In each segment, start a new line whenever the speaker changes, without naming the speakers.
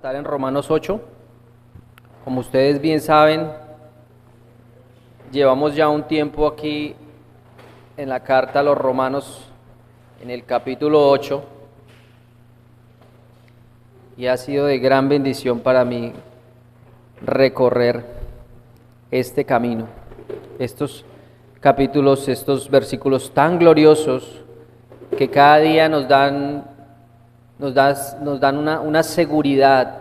estar en Romanos 8. Como ustedes bien saben, llevamos ya un tiempo aquí en la carta a los Romanos, en el capítulo 8, y ha sido de gran bendición para mí recorrer este camino, estos capítulos, estos versículos tan gloriosos que cada día nos dan una seguridad,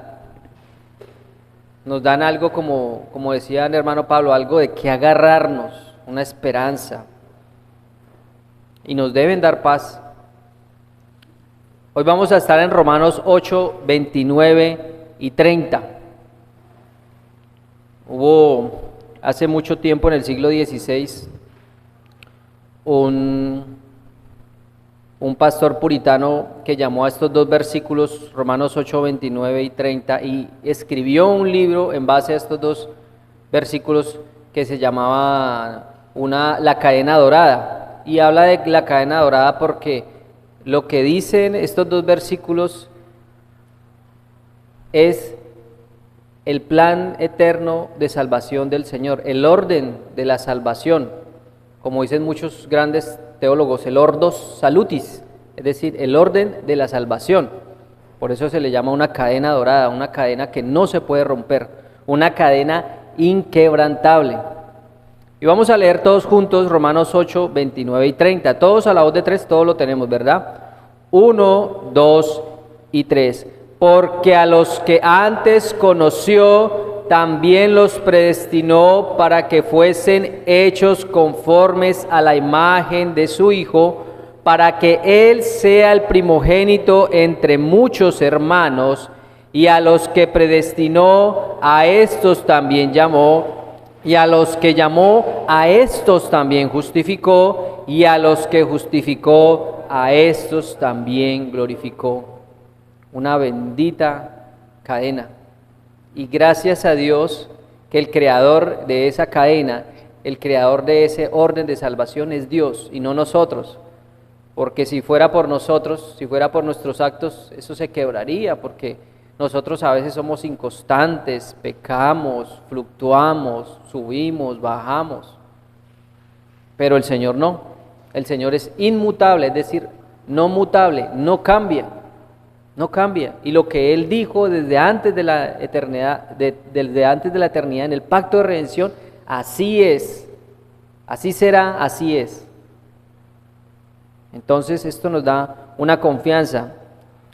nos dan algo como decía el hermano Pablo, algo de que agarrarnos, una esperanza, y nos deben dar paz. Hoy vamos a estar en Romanos 8, 29 y 30. Hubo hace mucho tiempo, en el siglo XVI, un pastor puritano que llamó a estos dos versículos, Romanos 8, 29 y 30, y escribió un libro en base a estos dos versículos que se llamaba La cadena dorada. Y habla de la cadena dorada porque lo que dicen estos dos versículos es el plan eterno de salvación del Señor, el orden de la salvación, como dicen muchos grandes teólogos, el ordos salutis, es decir, el orden de la salvación. Por eso se le llama una cadena dorada, una cadena que no se puede romper, una cadena inquebrantable. Y vamos a leer todos juntos Romanos 8, 29 y 30. Todos a la voz de tres, todos lo tenemos, ¿verdad? 1, 2 y 3. Porque a los que antes conoció, también los predestinó para que fuesen hechos conformes a la imagen de su Hijo, para que Él sea el primogénito entre muchos hermanos. Y a los que predestinó, a estos también llamó, y a los que llamó, a estos también justificó, y a los que justificó, a estos también glorificó. Una bendita cadena. Y gracias a Dios que el creador de esa cadena, el creador de ese orden de salvación es Dios y no nosotros. Porque si fuera por nosotros, si fuera por nuestros actos, eso se quebraría, porque nosotros a veces somos inconstantes, pecamos, fluctuamos, subimos, bajamos. Pero el Señor no. El Señor es inmutable, es decir, no mutable, no cambia. No cambia, y lo que Él dijo desde antes de la eternidad, desde antes de la eternidad en el pacto de redención, así es, así será, así es. Entonces esto nos da una confianza,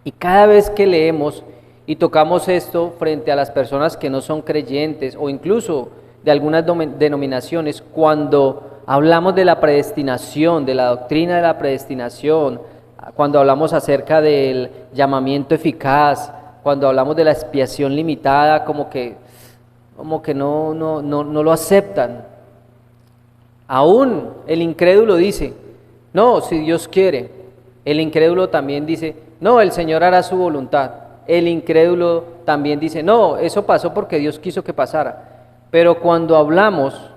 y cada vez que leemos y tocamos esto frente a las personas que no son creyentes o incluso de algunas denominaciones, cuando hablamos de la predestinación, de la doctrina de la predestinación, cuando hablamos acerca del llamamiento eficaz, cuando hablamos de la expiación limitada, como que no lo aceptan. Aún el incrédulo dice, no, si Dios quiere. El incrédulo también dice, no, el Señor hará su voluntad. El incrédulo también dice, no, eso pasó porque Dios quiso que pasara. Pero cuando hablamos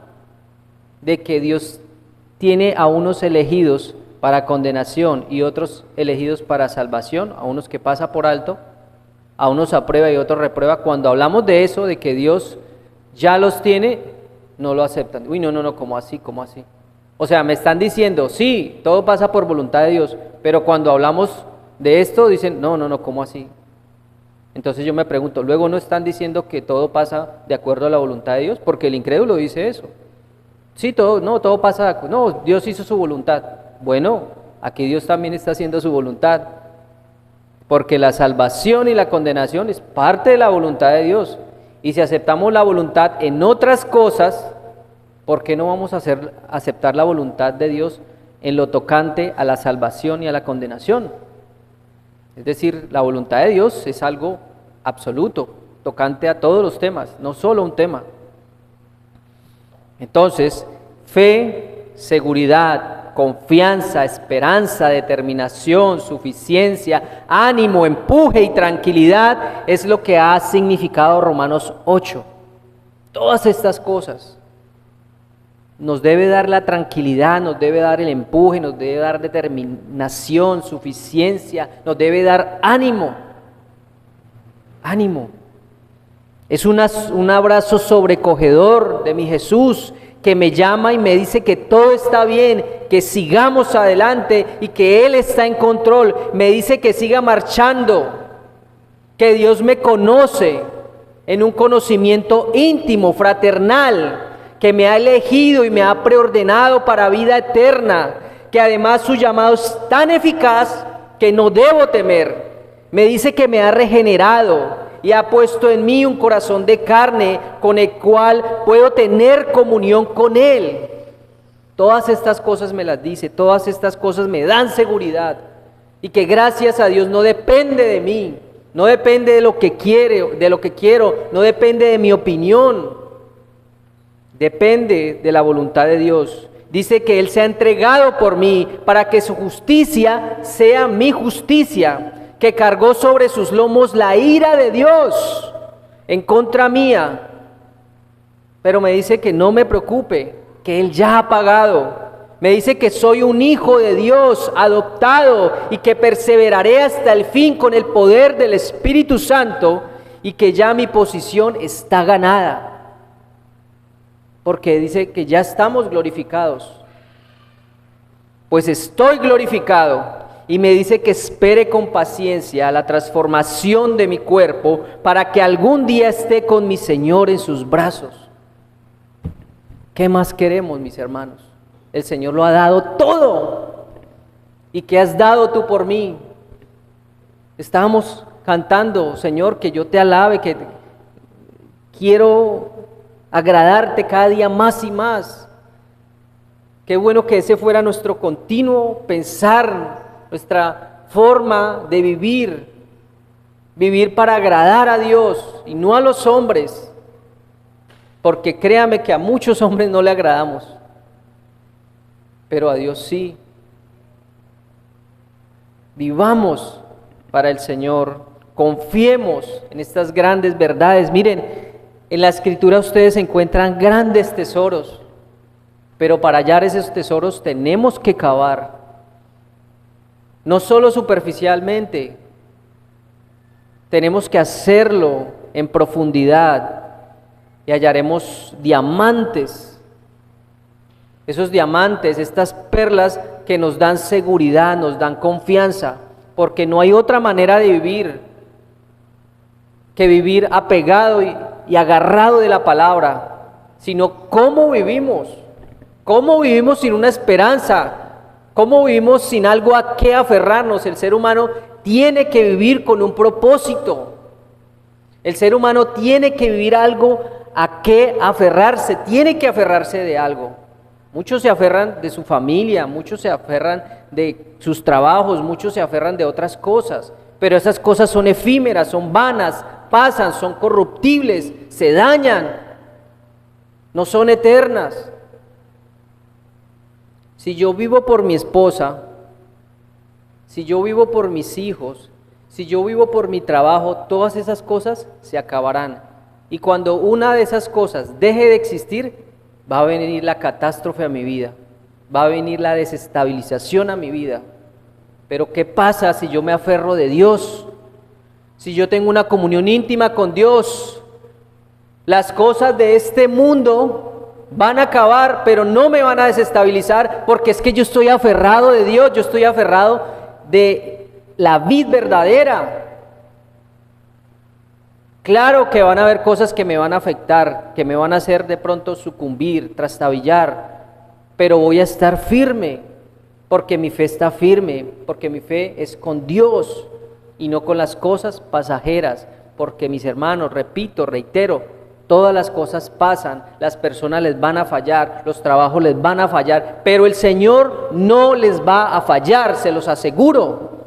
de que Dios tiene a unos elegidos para condenación y otros elegidos para salvación, a unos que pasa por alto, a unos aprueba y otros reprueba, cuando hablamos de eso, de que Dios ya los tiene, no lo aceptan. Uy, no, ¿cómo así? ¿Cómo así? O sea, me están diciendo, sí, todo pasa por voluntad de Dios, pero cuando hablamos de esto, dicen, no, ¿cómo así? Entonces yo me pregunto, luego no están diciendo que todo pasa de acuerdo a la voluntad de Dios, porque el incrédulo dice eso. Sí, todo pasa, no, Dios hizo su voluntad. Bueno, aquí Dios también está haciendo su voluntad, porque la salvación y la condenación es parte de la voluntad de Dios, y si aceptamos la voluntad en otras cosas, ¿por qué no vamos a aceptar la voluntad de Dios en lo tocante a la salvación y a la condenación? Es decir, la voluntad de Dios es algo absoluto, tocante a todos los temas, no solo un tema. Entonces, fe, seguridad, confianza, esperanza, determinación, suficiencia, ánimo, empuje y tranquilidad es lo que ha significado Romanos 8. Todas estas cosas nos debe dar la tranquilidad, nos debe dar el empuje, nos debe dar determinación, suficiencia, nos debe dar ánimo. ánimo. Es un abrazo sobrecogedor de mi Jesús, que me llama y me dice que todo está bien, que sigamos adelante y que Él está en control. Me dice que siga marchando, que Dios me conoce en un conocimiento íntimo, fraternal, que me ha elegido y me ha preordenado para vida eterna, que además su llamado es tan eficaz que no debo temer. Me dice que me ha regenerado y ha puesto en mí un corazón de carne con el cual puedo tener comunión con Él. Todas estas cosas me las dice, todas estas cosas me dan seguridad, y que gracias a Dios no depende de mí, no depende de lo que quiero, no depende de mi opinión, depende de la voluntad de Dios. Dice que Él se ha entregado por mí para que su justicia sea mi justicia, que cargó sobre sus lomos la ira de Dios en contra mía. Pero me dice que no me preocupe, que Él ya ha pagado. Me dice que soy un hijo de Dios, adoptado, y que perseveraré hasta el fin con el poder del Espíritu Santo, y que ya mi posición está ganada. Porque dice que ya estamos glorificados. Pues estoy glorificado. Y me dice que espere con paciencia la transformación de mi cuerpo para que algún día esté con mi Señor en sus brazos. ¿Qué más queremos, mis hermanos? El Señor lo ha dado todo. ¿Y qué has dado tú por mí? Estábamos cantando, Señor, que yo te alabe, que quiero agradarte cada día más y más. Qué bueno que ese fuera nuestro continuo pensar, nuestra forma de vivir para agradar a Dios y no a los hombres, porque créame que a muchos hombres no le agradamos, pero a Dios sí. Vivamos para el Señor, confiemos en estas grandes verdades. Miren, en la Escritura ustedes encuentran grandes tesoros, pero para hallar esos tesoros tenemos que cavar. No solo superficialmente, tenemos que hacerlo en profundidad y hallaremos diamantes. Esos diamantes, estas perlas que nos dan seguridad, nos dan confianza, porque no hay otra manera de vivir que vivir apegado y agarrado de la palabra, sino cómo vivimos sin una esperanza. ¿Cómo vivimos sin algo a qué aferrarnos? El ser humano tiene que vivir con un propósito. El ser humano tiene que vivir algo a qué aferrarse, tiene que aferrarse de algo. Muchos se aferran de su familia, muchos se aferran de sus trabajos, muchos se aferran de otras cosas, pero esas cosas son efímeras, son vanas, pasan, son corruptibles, se dañan, no son eternas. Si yo vivo por mi esposa, si yo vivo por mis hijos, si yo vivo por mi trabajo, todas esas cosas se acabarán. Y cuando una de esas cosas deje de existir, va a venir la catástrofe a mi vida, va a venir la desestabilización a mi vida. Pero ¿qué pasa si yo me aferro de Dios? Si yo tengo una comunión íntima con Dios, las cosas de este mundo van a acabar, pero no me van a desestabilizar, porque es que yo estoy aferrado de Dios, yo estoy aferrado de la vid verdadera. Claro que van a haber cosas que me van a afectar, que me van a hacer de pronto sucumbir, trastabillar, pero voy a estar firme, porque mi fe está firme, porque mi fe es con Dios y no con las cosas pasajeras, porque mis hermanos, repito, reitero, todas las cosas pasan, las personas les van a fallar, los trabajos les van a fallar, pero el Señor no les va a fallar, se los aseguro.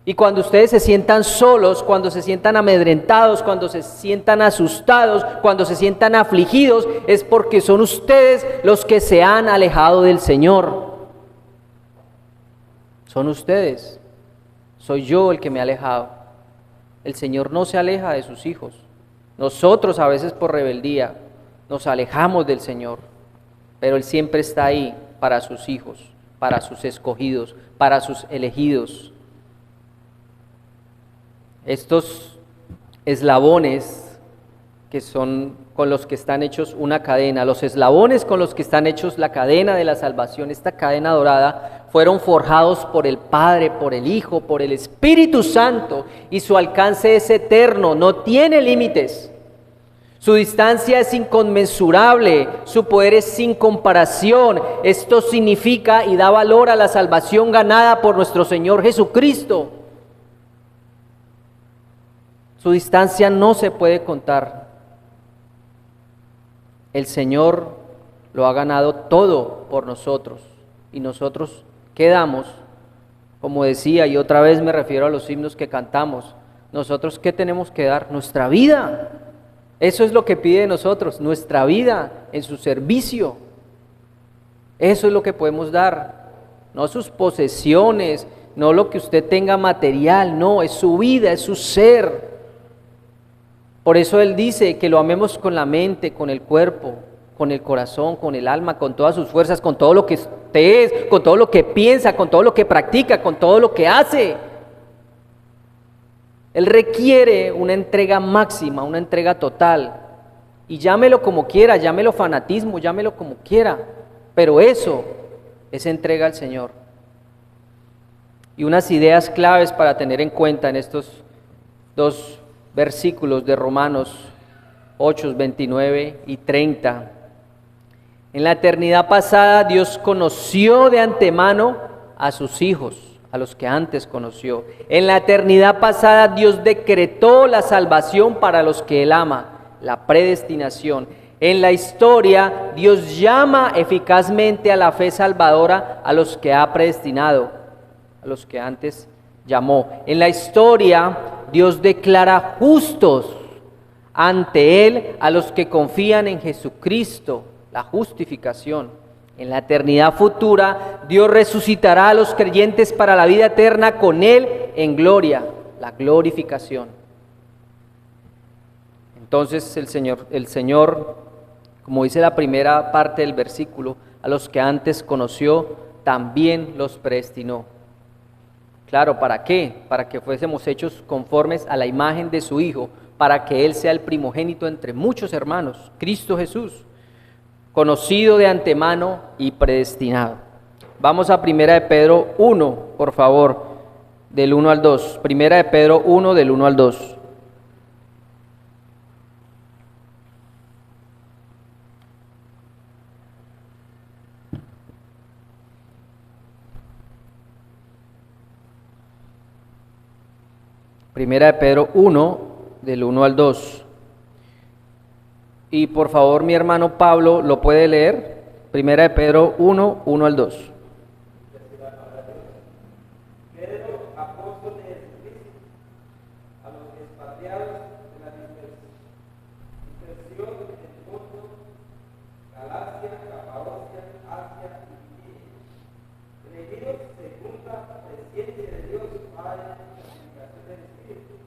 Y cuando ustedes se sientan solos, cuando se sientan amedrentados, cuando se sientan asustados, cuando se sientan afligidos, es porque son ustedes los que se han alejado del Señor. Son ustedes, soy yo el que me he alejado. El Señor no se aleja de sus hijos. Nosotros a veces por rebeldía nos alejamos del Señor, pero Él siempre está ahí para sus hijos, para sus escogidos, para sus elegidos. Estos eslabones que son con los que están hechos una cadena. Los eslabones con los que están hechos la cadena de la salvación, esta cadena dorada, fueron forjados por el Padre, por el Hijo, por el Espíritu Santo, y su alcance es eterno, no tiene límites. Su distancia es inconmensurable, su poder es sin comparación. Esto significa y da valor a la salvación ganada por nuestro Señor Jesucristo. Su distancia no se puede contar. El Señor lo ha ganado todo por nosotros, y nosotros quedamos, como decía, y otra vez me refiero a los himnos que cantamos, nosotros ¿qué tenemos que dar? Nuestra vida. Eso es lo que pide de nosotros, nuestra vida en su servicio. Eso es lo que podemos dar, no sus posesiones, no lo que usted tenga material, no, es su vida, es su ser. Por eso Él dice que lo amemos con la mente, con el cuerpo, con el corazón, con el alma, con todas sus fuerzas, con todo lo que usted es, con todo lo que piensa, con todo lo que practica, con todo lo que hace. Él requiere una entrega máxima, una entrega total. Y llámelo como quiera, llámelo fanatismo, llámelo como quiera, pero eso es entrega al Señor. Y unas ideas claves para tener en cuenta en estos dos versículos de Romanos 8, 29 y 30. En la eternidad pasada Dios conoció de antemano a sus hijos, a los que antes conoció. En la eternidad pasada Dios decretó la salvación para los que Él ama, la predestinación. En la historia Dios llama eficazmente a la fe salvadora a los que ha predestinado, a los que antes llamó. En la historia Dios declara justos ante Él a los que confían en Jesucristo, la justificación. En la eternidad futura, Dios resucitará a los creyentes para la vida eterna con Él en gloria, la glorificación. Entonces el Señor, como dice la primera parte del versículo, a los que antes conoció, también los predestinó. Claro, ¿para qué? Para que fuésemos hechos conformes a la imagen de su Hijo, para que Él sea el primogénito entre muchos hermanos, Cristo Jesús, conocido de antemano y predestinado. Vamos a Primera de Pedro 1, por favor, del 1 al 2. Primera de Pedro 1, del 1 al 2. Primera de Pedro 1, del 1 al 2. Y por favor, mi hermano Pablo, ¿lo puede leer? Primera de Pedro 1, 1 al 2.
Pedro, apóstol de Jesucristo, a los expatriados de la dispersión en Ponto, Galacia, Capadocia, Asia y Bitinia, elegidos según la presencia de Dios para la santificación del Espíritu,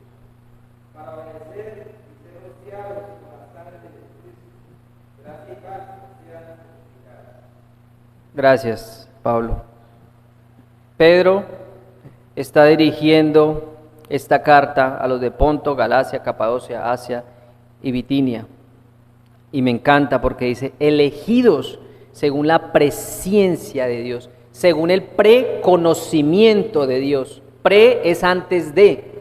para obedecer y ser rociados con la sangre de Jesucristo. Gracia y paz sean multiplicadas.
Gracias, Pablo. Pedro está dirigiendo esta carta a los de Ponto, Galacia, Capadocia, Asia y Bitinia. Y me encanta porque dice, elegidos según la presciencia de Dios, según el preconocimiento de Dios. Pre es antes de,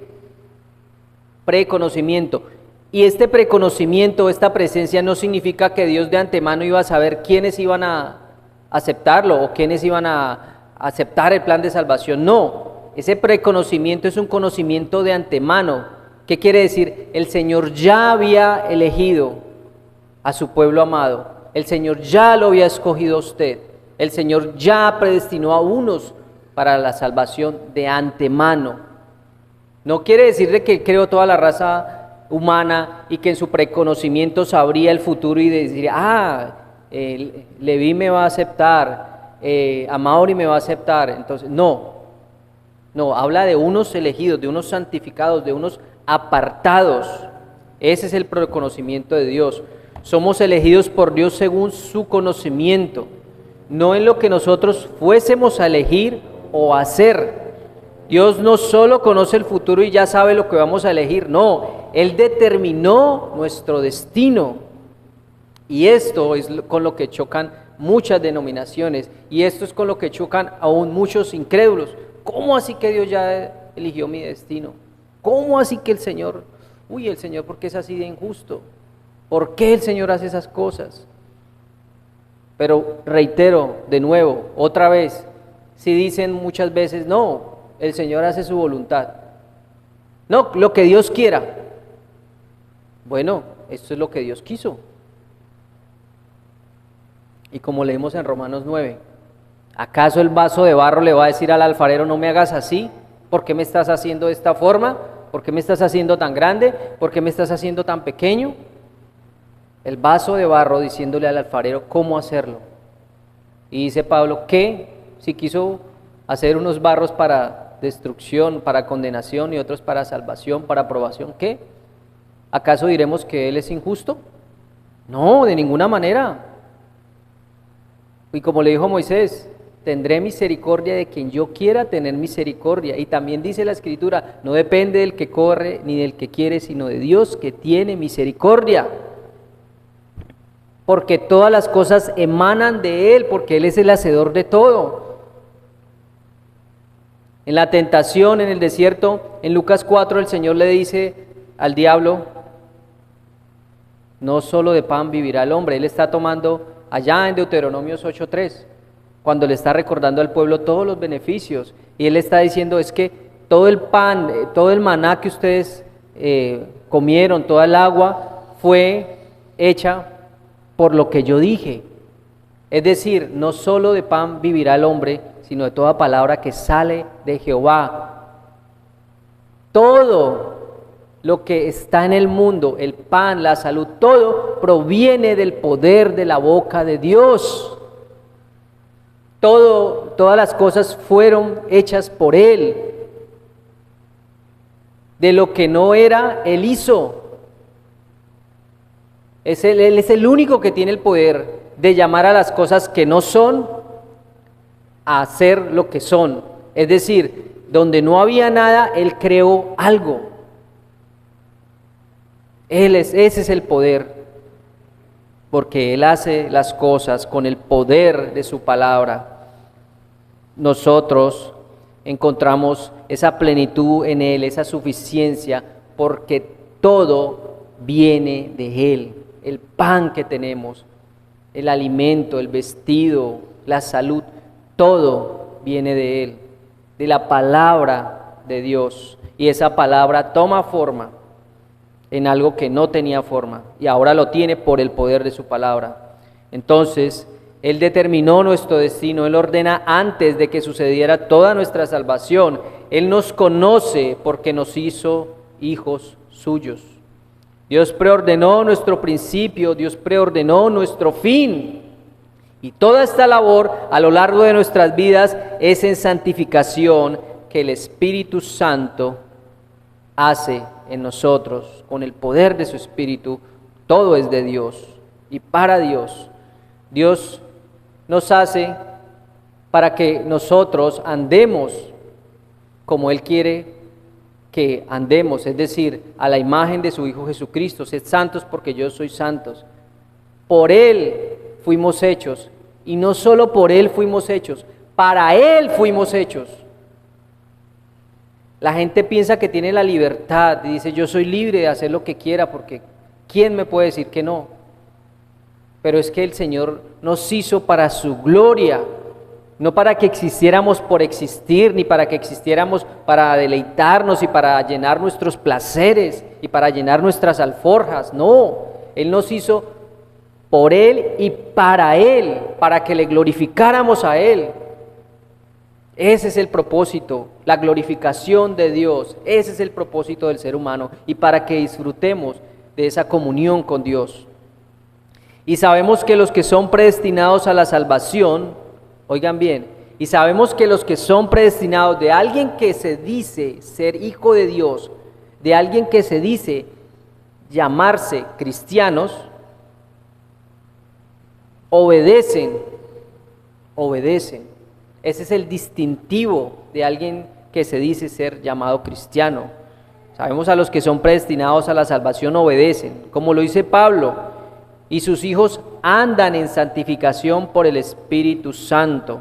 preconocimiento. Y este preconocimiento, esta presencia no significa que Dios de antemano iba a saber quiénes iban a aceptarlo o quiénes iban a aceptar el plan de salvación. No, ese preconocimiento es un conocimiento de antemano. ¿Qué quiere decir? El Señor ya había elegido a su pueblo amado. El Señor ya lo había escogido a usted. El Señor ya predestinó a unos para la salvación de antemano. No quiere decir de que creó toda la raza humana y que en su preconocimiento sabría el futuro y diría, Leví me va a aceptar, Amauri me va a aceptar. Entonces, no, habla de unos elegidos, de unos santificados, de unos apartados. Ese es el reconocimiento de Dios. Somos elegidos por Dios según su conocimiento, no en lo que nosotros fuésemos a elegir o a hacer. Dios no solo conoce el futuro y ya sabe lo que vamos a elegir, no, Él determinó nuestro destino. Y esto es con lo que chocan muchas denominaciones, y esto es con lo que chocan aún muchos incrédulos. ¿Cómo así que Dios ya eligió mi destino? ¿Cómo así que el Señor, el Señor, ¿por qué es así de injusto? ¿Por qué el Señor hace esas cosas? Pero reitero de nuevo, otra vez, si dicen muchas veces, no, el Señor hace su voluntad. No, lo que Dios quiera. Bueno, esto es lo que Dios quiso. Y como leemos en Romanos 9, ¿acaso el vaso de barro le va a decir al alfarero, no me hagas así? ¿Por qué me estás haciendo de esta forma? ¿Por qué me estás haciendo tan grande? ¿Por qué me estás haciendo tan pequeño? El vaso de barro diciéndole al alfarero cómo hacerlo. Y dice Pablo que si quiso hacer unos barros para destrucción, para condenación y otros para salvación, para aprobación, ¿qué? ¿Acaso diremos que Él es injusto? No, de ninguna manera. Y como le dijo Moisés, tendré misericordia de quien yo quiera tener misericordia. Y también dice la Escritura, no depende del que corre ni del que quiere, sino de Dios que tiene misericordia. Porque todas las cosas emanan de Él, porque Él es el hacedor de todo. En la tentación, en el desierto, en Lucas 4, el Señor le dice al diablo, no solo de pan vivirá el hombre. Él está tomando allá en Deuteronomios 8:3, cuando le está recordando al pueblo todos los beneficios, y Él está diciendo, es que todo el pan, todo el maná que ustedes comieron, toda el agua, fue hecha por lo que yo dije. Es decir, no solo de pan vivirá el hombre, sino de toda palabra que sale de Jehová. Todo lo que está en el mundo, el pan, la salud, todo proviene del poder de la boca de Dios. Todas las cosas fueron hechas por Él. De lo que no era, Él hizo. Él es el único que tiene el poder de llamar a las cosas que no son a ser lo que son. Es decir, donde no había nada, Él creó algo. Ese es el poder, porque Él hace las cosas con el poder de su palabra. Nosotros encontramos esa plenitud en Él, esa suficiencia, porque todo viene de Él. El pan que tenemos, el alimento, el vestido, la salud, todo viene de Él, de la palabra de Dios. Y esa palabra toma forma en algo que no tenía forma, y ahora lo tiene por el poder de su palabra. Entonces, Él determinó nuestro destino, Él ordena antes de que sucediera toda nuestra salvación. Él nos conoce porque nos hizo hijos suyos. Dios preordenó nuestro principio, Dios preordenó nuestro fin. Y toda esta labor a lo largo de nuestras vidas es en santificación que el Espíritu Santo hace en nosotros, con el poder de su Espíritu. Todo es de Dios y para Dios. Dios nos hace para que nosotros andemos como Él quiere que andemos, es decir, a la imagen de su Hijo Jesucristo. Sed santos porque yo soy santos. Por Él fuimos hechos, y no solo por Él fuimos hechos, para Él fuimos hechos. La gente piensa que tiene la libertad y dice, yo soy libre de hacer lo que quiera, porque ¿quién me puede decir que no? Pero es que el Señor nos hizo para su gloria, no para que existiéramos por existir, ni para que existiéramos para deleitarnos y para llenar nuestros placeres y para llenar nuestras alforjas. No, Él nos hizo por Él y para Él, para que le glorificáramos a Él. Ese es el propósito, la glorificación de Dios. Ese es el propósito del ser humano, y para que disfrutemos de esa comunión con Dios. Y sabemos que los que son predestinados a la salvación, oigan bien, y sabemos que los que son predestinados de alguien que se dice ser hijo de Dios, de alguien que se dice llamarse cristianos, obedecen. Ese es el distintivo de alguien que se dice ser llamado cristiano. Sabemos a los que son predestinados a la salvación obedecen, como lo dice Pablo, y sus hijos andan en santificación por el Espíritu Santo.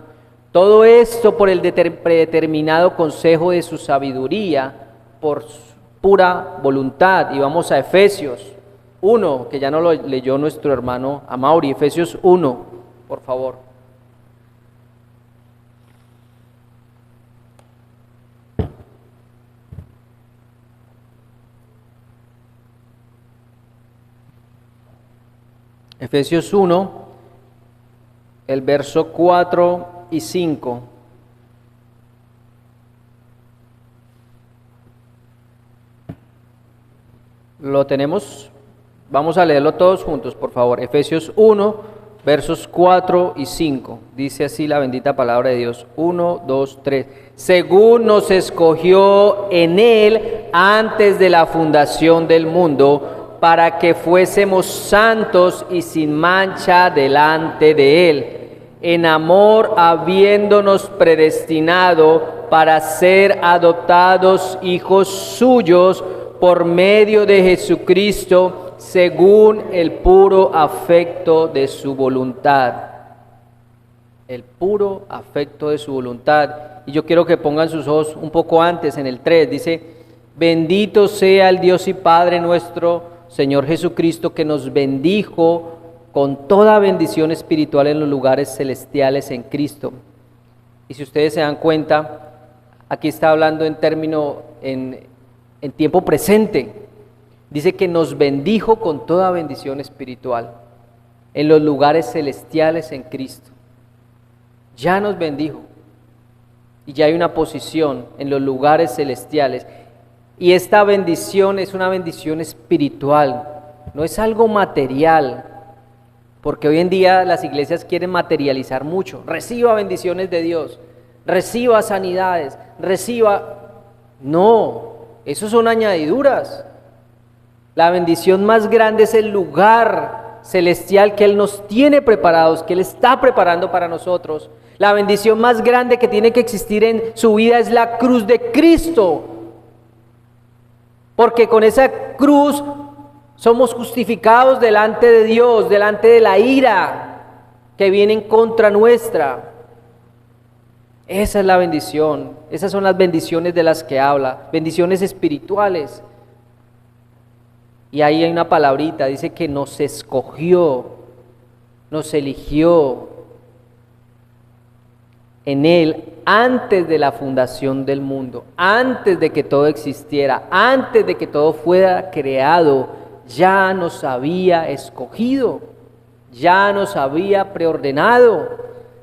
Todo esto por el predeterminado consejo de su sabiduría, por su pura voluntad. Y vamos a Efesios 1, que ya no lo leyó nuestro hermano Amaury. Efesios 1, por favor. Efesios 1, el verso 4 y 5. ¿Lo tenemos? Vamos a leerlo todos juntos, por favor. Efesios 1, versos 4 y 5. Dice así la bendita palabra de Dios. 1, 2, 3. Según nos escogió en Él antes de la fundación del mundo, para que fuésemos santos y sin mancha delante de Él, en amor habiéndonos predestinado para ser adoptados hijos suyos por medio de Jesucristo, según el puro afecto de su voluntad. El puro afecto de su voluntad. Y yo quiero que pongan sus ojos un poco antes, en el 3, dice: bendito sea el Dios y Padre nuestro, Señor Jesucristo, que nos bendijo con toda bendición espiritual en los lugares celestiales en Cristo. Y si ustedes se dan cuenta, aquí está hablando en término, en tiempo presente. Dice que nos bendijo con toda bendición espiritual en los lugares celestiales en Cristo. Ya nos bendijo y ya hay una posición en los lugares celestiales. Y esta bendición es una bendición espiritual, no es algo material, porque hoy en día las iglesias quieren materializar mucho. Reciba bendiciones de Dios, reciba sanidades, No, eso son añadiduras. La bendición más grande es el lugar celestial que Él nos tiene preparados, que Él está preparando para nosotros. La bendición más grande que tiene que existir en su vida es la cruz de Cristo. Porque con esa cruz somos justificados delante de Dios, delante de la ira que viene en contra nuestra. Esa es la bendición, esas son las bendiciones de las que habla, bendiciones espirituales. Y ahí hay una palabrita, dice que nos escogió, nos eligió en Él antes de la fundación del mundo, antes de que todo existiera, antes de que todo fuera creado, ya nos había escogido, ya nos había preordenado,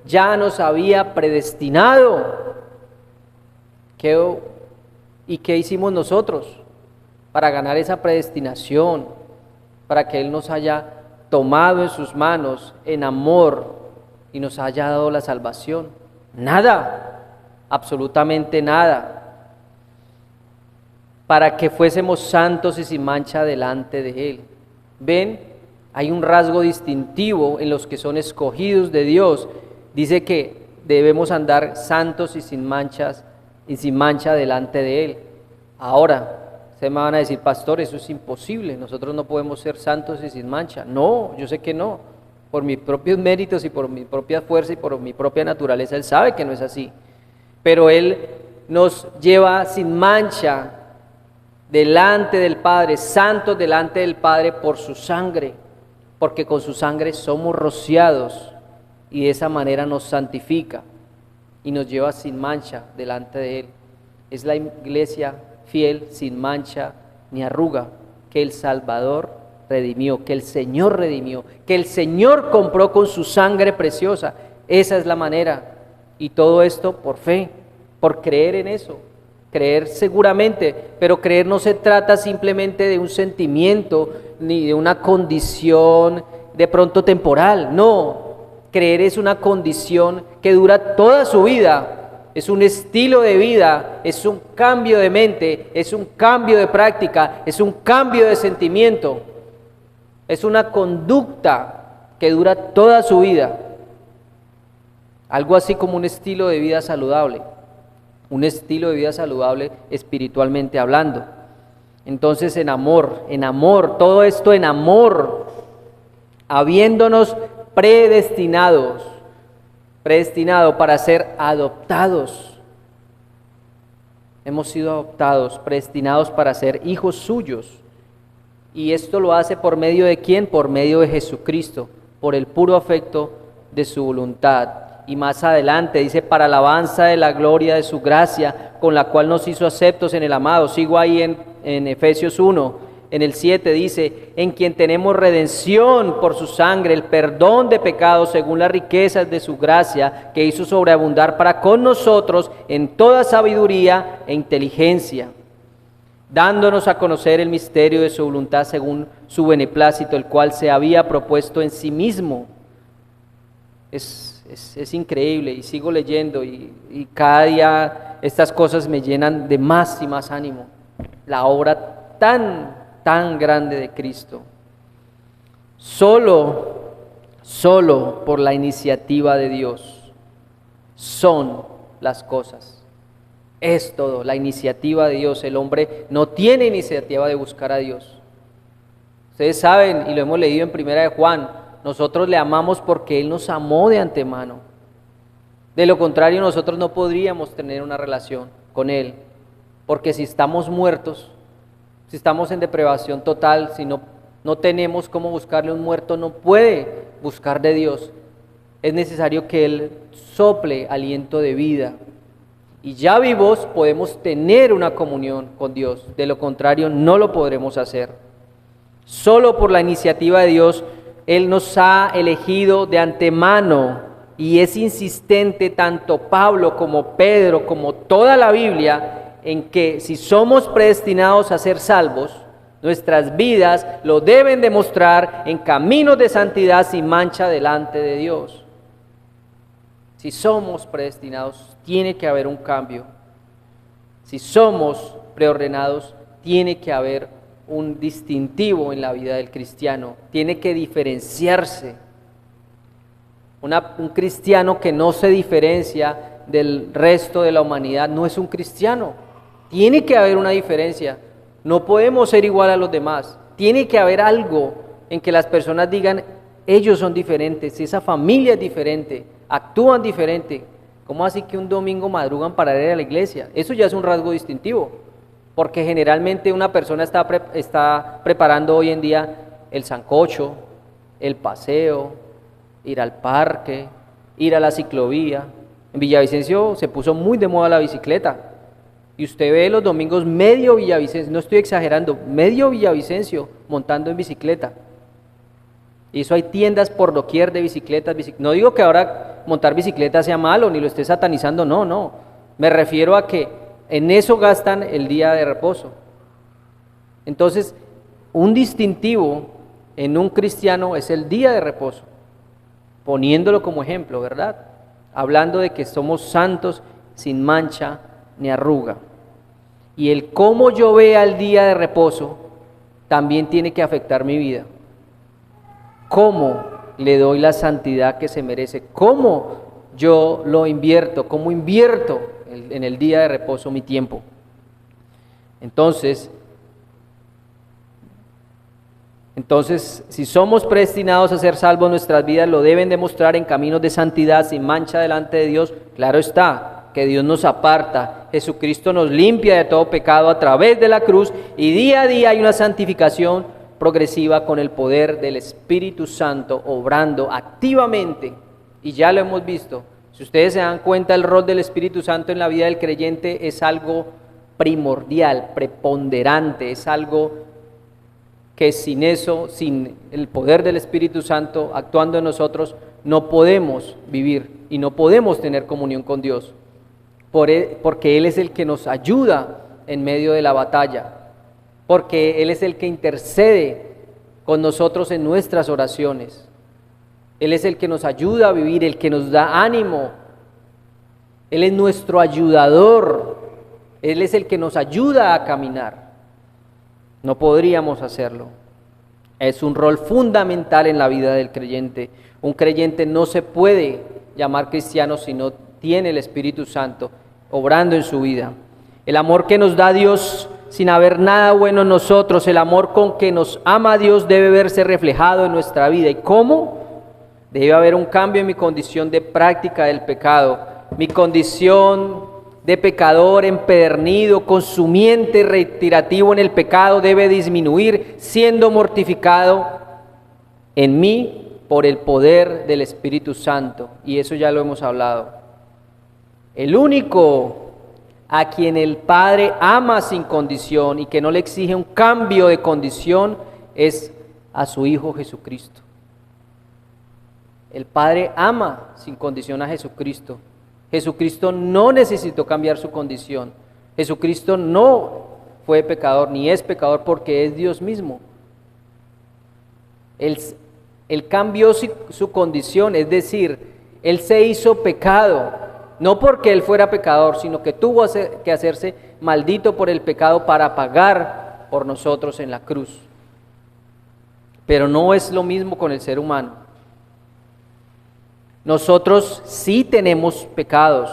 ya nos había predestinado. ¿Y qué hicimos nosotros para ganar esa predestinación? Para que Él nos haya tomado en sus manos en amor y nos haya dado la salvación. Nada, absolutamente nada, para que fuésemos santos y sin mancha delante de Él. ¿Ven? Hay un rasgo distintivo en los que son escogidos de Dios. Dice que debemos andar santos y sin mancha delante de Él. Ahora, ustedes me van a decir: pastor, eso es imposible, nosotros no podemos ser santos y sin mancha. No, yo sé que no. Por mis propios méritos y por mi propia fuerza y por mi propia naturaleza, Él sabe que no es así. Pero Él nos lleva sin mancha delante del Padre, santos delante del Padre por su sangre, porque con su sangre somos rociados y de esa manera nos santifica y nos lleva sin mancha delante de Él. Es la iglesia fiel, sin mancha ni arruga, que el Salvador redimió, que el Señor redimió, que el Señor compró con su sangre preciosa. Esa es la manera. Y todo esto por fe, por creer en eso, creer seguramente, pero creer no se trata simplemente de un sentimiento ni de una condición de pronto temporal. No, creer es una condición que dura toda su vida. Es un estilo de vida, es un cambio de mente, es un cambio de práctica, es un cambio de sentimiento. Es una conducta que dura toda su vida. Algo así como un estilo de vida saludable. un estilo de vida saludable espiritualmente hablando. Entonces en amor, todo esto en amor, habiéndonos predestinado para ser adoptados. Hemos sido adoptados, predestinados para ser hijos suyos. Y esto lo hace por medio de ¿quién? Por medio de Jesucristo, por el puro afecto de su voluntad. Y más adelante dice, para alabanza de la gloria de su gracia, con la cual nos hizo aceptos en el amado. Sigo ahí en Efesios 1, en el 7 dice, en quien tenemos redención por su sangre, el perdón de pecados según las riquezas de su gracia, que hizo sobreabundar para con nosotros en toda sabiduría e inteligencia, dándonos a conocer el misterio de su voluntad según su beneplácito, el cual se había propuesto en sí mismo. Es increíble, y sigo leyendo y cada día estas cosas me llenan de más y más ánimo. La obra tan grande de Cristo. Solo por la iniciativa de Dios son las cosas. Es todo, la iniciativa de Dios. El hombre no tiene iniciativa de buscar a Dios. Ustedes saben, y lo hemos leído en Primera de Juan, nosotros le amamos porque Él nos amó de antemano. De lo contrario, nosotros no podríamos tener una relación con Él, porque si estamos muertos, si estamos en depravación total, si no tenemos cómo buscarle, un muerto no puede buscar de Dios. Es necesario que Él sople aliento de vida. Y ya vivos podemos tener una comunión con Dios, de lo contrario no lo podremos hacer. Solo por la iniciativa de Dios, Él nos ha elegido de antemano, y es insistente tanto Pablo como Pedro, como toda la Biblia, en que si somos predestinados a ser salvos, nuestras vidas lo deben demostrar en caminos de santidad sin mancha delante de Dios. Si somos predestinados, tiene que haber un cambio. Si somos preordenados, tiene que haber un distintivo en la vida del cristiano, tiene que diferenciarse. Un cristiano que no se diferencia del resto de la humanidad no es un cristiano. Tiene que haber una diferencia. No podemos ser igual a los demás. Tiene que haber algo en que las personas digan, ellos son diferentes, esa familia es diferente, actúan diferente. ¿Cómo así que un domingo madrugan para ir a la iglesia? Eso ya es un rasgo distintivo, porque generalmente una persona está preparando hoy en día el sancocho, el paseo, ir al parque, ir a la ciclovía. En Villavicencio se puso muy de moda la bicicleta. Y usted ve los domingos medio Villavicencio, no estoy exagerando, medio Villavicencio montando en bicicleta. Y eso hay tiendas por doquier de bicicletas. No digo que ahora montar bicicleta sea malo, ni lo esté satanizando, no. Me refiero a que en eso gastan el día de reposo. Entonces, un distintivo en un cristiano es el día de reposo, poniéndolo como ejemplo, ¿verdad? Hablando de que somos santos sin mancha ni arruga. Y el cómo yo vea el día de reposo también tiene que afectar mi vida. ¿Cómo le doy la santidad que se merece? ¿Cómo yo lo invierto? ¿Cómo invierto en el día de reposo mi tiempo? Entonces, si somos predestinados a ser salvos, nuestras vidas lo deben demostrar en caminos de santidad, sin mancha delante de Dios. Claro está, que Dios nos aparta, Jesucristo nos limpia de todo pecado a través de la cruz, y día a día hay una santificación progresiva con el poder del Espíritu Santo obrando activamente, y ya lo hemos visto. Si ustedes se dan cuenta, el rol del Espíritu Santo en la vida del creyente es algo primordial, preponderante, es algo que sin eso, sin el poder del Espíritu Santo actuando en nosotros, no podemos vivir y no podemos tener comunión con Dios, porque Él es el que nos ayuda en medio de la batalla, porque Él es el que intercede con nosotros en nuestras oraciones. Él es el que nos ayuda a vivir, el que nos da ánimo. Él es nuestro ayudador. Él es el que nos ayuda a caminar. No podríamos hacerlo. Es un rol fundamental en la vida del creyente. Un creyente no se puede llamar cristiano si no tiene el Espíritu Santo. obrando en su vida. El amor que nos da Dios sin haber nada bueno en nosotros, el amor con que nos ama Dios debe verse reflejado en nuestra vida. ¿Y cómo? Debe haber un cambio en mi condición de práctica del pecado, mi condición de pecador empedernido, consumiente, reiterativo en el pecado debe disminuir, siendo mortificado en mí por el poder del Espíritu Santo. Y eso ya lo hemos hablado. El único a quien el Padre ama sin condición y que no le exige un cambio de condición es a su Hijo Jesucristo. El Padre ama sin condición a Jesucristo. Jesucristo no necesitó cambiar su condición. Jesucristo no fue pecador ni es pecador porque es Dios mismo. Él cambió su condición, es decir, Él se hizo pecado. No porque Él fuera pecador, sino que tuvo que hacerse maldito por el pecado para pagar por nosotros en la cruz. Pero no es lo mismo con el ser humano. Nosotros sí tenemos pecados,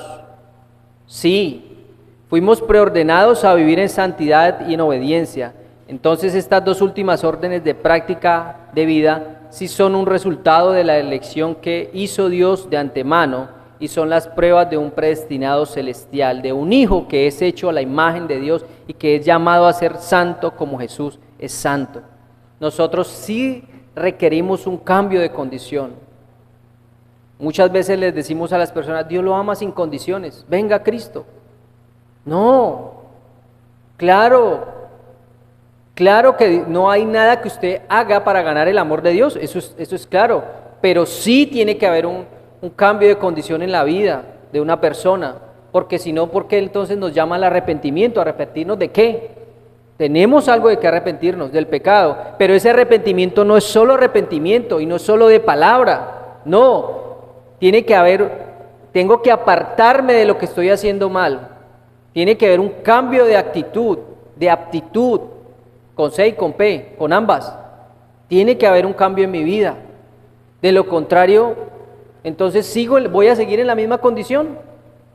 sí, fuimos preordenados a vivir en santidad y en obediencia. Entonces estas dos últimas órdenes de práctica de vida sí son un resultado de la elección que hizo Dios de antemano y son las pruebas de un predestinado celestial, de un hijo que es hecho a la imagen de Dios y que es llamado a ser santo como Jesús es santo. Nosotros sí requerimos un cambio de condición. Muchas veces les decimos a las personas, Dios lo ama sin condiciones, venga Cristo. No, claro que no hay nada que usted haga para ganar el amor de Dios, eso es claro, pero sí tiene que haber un cambio de condición en la vida de una persona, porque si no, ¿por qué entonces nos llama al arrepentimiento? ¿Arrepentirnos de qué? Tenemos algo de que arrepentirnos, del pecado, pero ese arrepentimiento no es solo arrepentimiento y no es solo de palabra, no, tengo que apartarme de lo que estoy haciendo mal, tiene que haber un cambio de actitud, de aptitud, con C y con P, con ambas, tiene que haber un cambio en mi vida, de lo contrario, entonces voy a seguir en la misma condición,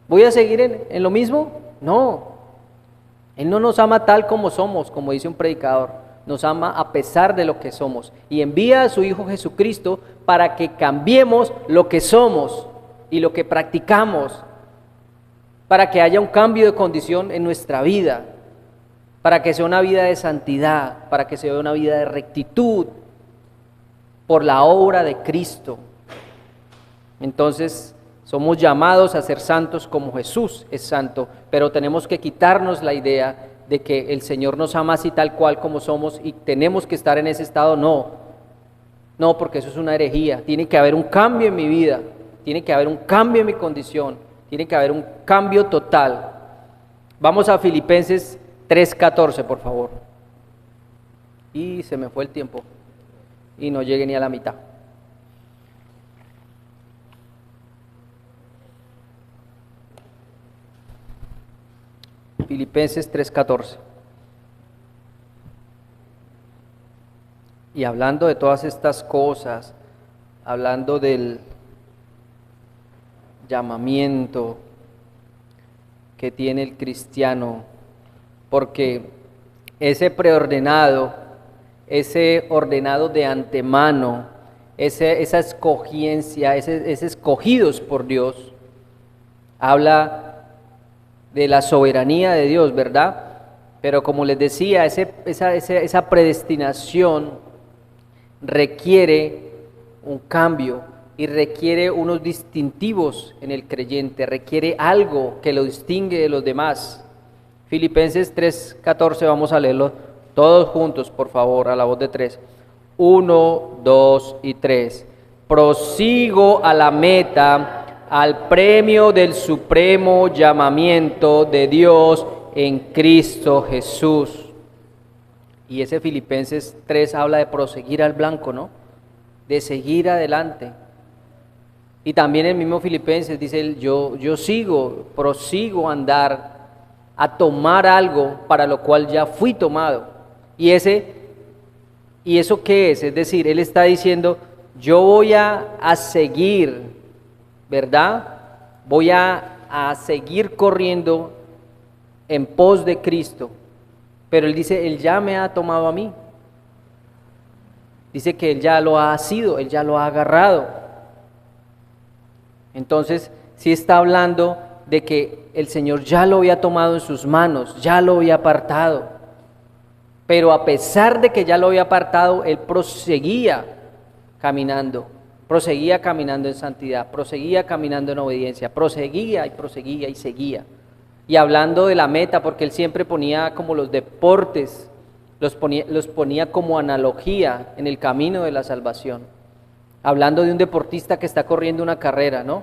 voy a seguir en lo mismo, no, Él no nos ama tal como somos, como dice un predicador, nos ama a pesar de lo que somos y envía a su Hijo Jesucristo para que cambiemos lo que somos y lo que practicamos, para que haya un cambio de condición en nuestra vida, para que sea una vida de santidad, para que sea una vida de rectitud por la obra de Cristo. Entonces somos llamados a ser santos como Jesús es santo, pero tenemos que quitarnos la idea de que el Señor nos ama así tal cual como somos y tenemos que estar en ese estado. No, porque eso es una herejía. Tiene que haber un cambio en mi vida, tiene que haber un cambio en mi condición, tiene que haber un cambio total. Vamos a Filipenses 3:14, por favor. Y se me fue el tiempo y no llegué ni a la mitad. Filipenses 3:14. Y hablando de todas estas cosas, hablando del llamamiento que tiene el cristiano, porque ese preordenado, ese ordenado de antemano, esa escogiencia, ese escogidos por Dios, habla de la soberanía de Dios, ¿verdad? Pero como les decía, esa predestinación requiere un cambio y requiere unos distintivos en el creyente, requiere algo que lo distingue de los demás. Filipenses 3:14, vamos a leerlo todos juntos, por favor, a la voz de 3. 1, 2 y 3. Prosigo a la meta, al premio del supremo llamamiento de Dios en Cristo Jesús. Y ese Filipenses 3 habla de proseguir al blanco, ¿no? De seguir adelante. Y también el mismo Filipenses dice, yo prosigo a andar, a tomar algo para lo cual ya fui tomado. ¿Y eso qué es? Es decir, él está diciendo, yo voy a seguir, ¿verdad? Voy a a seguir corriendo en pos de Cristo. Pero Él dice, Él ya me ha tomado a mí. Dice que Él ya lo ha asido, Él ya lo ha agarrado. Entonces, sí está hablando de que el Señor ya lo había tomado en sus manos, ya lo había apartado. Pero a pesar de que ya lo había apartado, Él proseguía caminando en santidad, proseguía caminando en obediencia, proseguía y seguía. Y hablando de la meta, porque Él siempre ponía como los deportes, los ponía como analogía en el camino de la salvación. Hablando de un deportista que está corriendo una carrera, ¿no?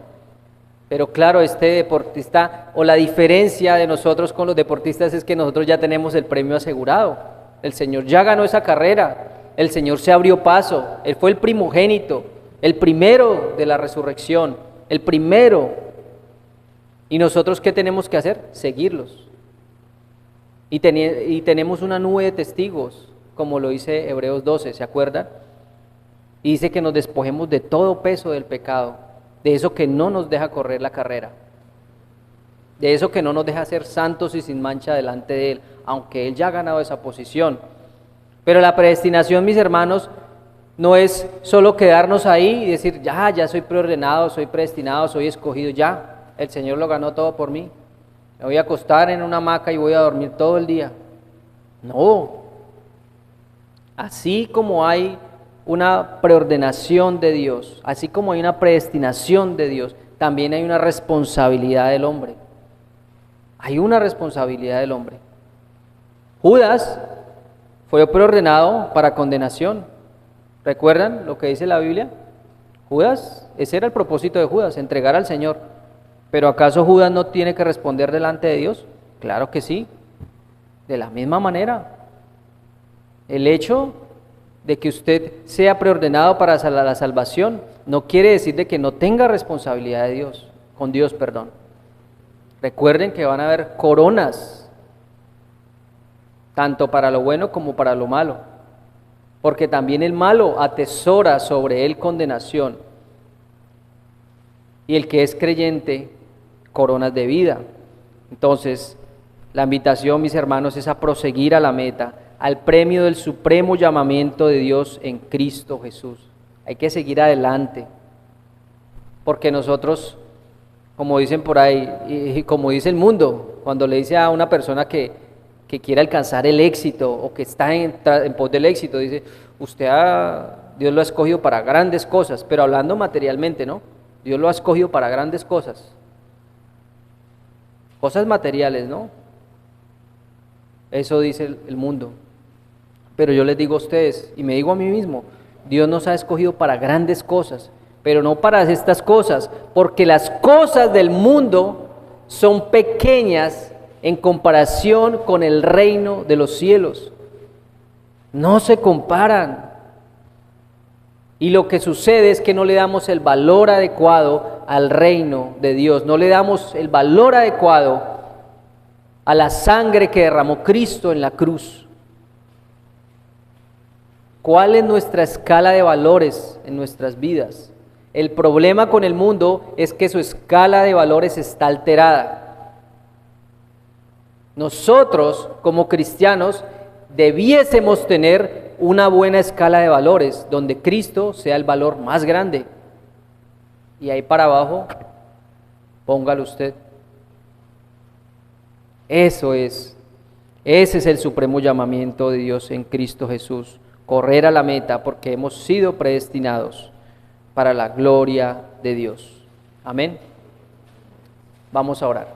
Pero claro, este deportista, o la diferencia de nosotros con los deportistas es que nosotros ya tenemos el premio asegurado. El Señor ya ganó esa carrera, el Señor se abrió paso, Él fue el primogénito, el primero de la resurrección, el primero. ¿Y nosotros qué tenemos que hacer? Seguirlos. Y tenemos una nube de testigos, como lo dice Hebreos 12, ¿se acuerdan? Y dice que nos despojemos de todo peso del pecado, de eso que no nos deja correr la carrera, de eso que no nos deja ser santos y sin mancha delante de Él, aunque Él ya ha ganado esa posición. Pero la predestinación, mis hermanos, no es solo quedarnos ahí y decir, ya soy preordenado, soy predestinado, soy escogido, ya, el Señor lo ganó todo por mí. Me voy a acostar en una hamaca y voy a dormir todo el día. No. Así como hay una preordenación de Dios, así como hay una predestinación de Dios, también hay una responsabilidad del hombre. Hay una responsabilidad del hombre. Judas fue preordenado para condenación. ¿Recuerdan lo que dice la Biblia? Judas, ese era el propósito de Judas, entregar al Señor. ¿Pero acaso Judas no tiene que responder delante de Dios? Claro que sí, de la misma manera. El hecho de que usted sea preordenado para la salvación no quiere decir de que no tenga responsabilidad de Dios, con Dios, perdón. Recuerden que van a haber coronas, tanto para lo bueno como para lo malo, porque también el malo atesora sobre él condenación, y el que es creyente, coronas de vida. Entonces, la invitación, mis hermanos, es a proseguir a la meta, al premio del supremo llamamiento de Dios en Cristo Jesús. Hay que seguir adelante, porque nosotros, como dicen por ahí, y como dice el mundo, cuando le dice a una persona que quiere alcanzar el éxito o que está en pos del éxito, dice, Dios lo ha escogido para grandes cosas, pero hablando materialmente, ¿no? Dios lo ha escogido para grandes cosas materiales, ¿no? Eso dice el mundo. Pero yo les digo a ustedes, y me digo a mí mismo, Dios nos ha escogido para grandes cosas, pero no para estas cosas, porque las cosas del mundo son pequeñas en comparación con el reino de los cielos. No se comparan. Y lo que sucede es que no le damos el valor adecuado al reino de Dios, no le damos el valor adecuado a la sangre que derramó Cristo en la cruz. ¿Cuál es nuestra escala de valores en nuestras vidas? El problema con el mundo es que su escala de valores está alterada. Nosotros, como cristianos, debiésemos tener una buena escala de valores, donde Cristo sea el valor más grande. Y ahí para abajo, póngalo usted. Ese es el supremo llamamiento de Dios en Cristo Jesús. Correr a la meta porque hemos sido predestinados para la gloria de Dios. Amén. Vamos a orar.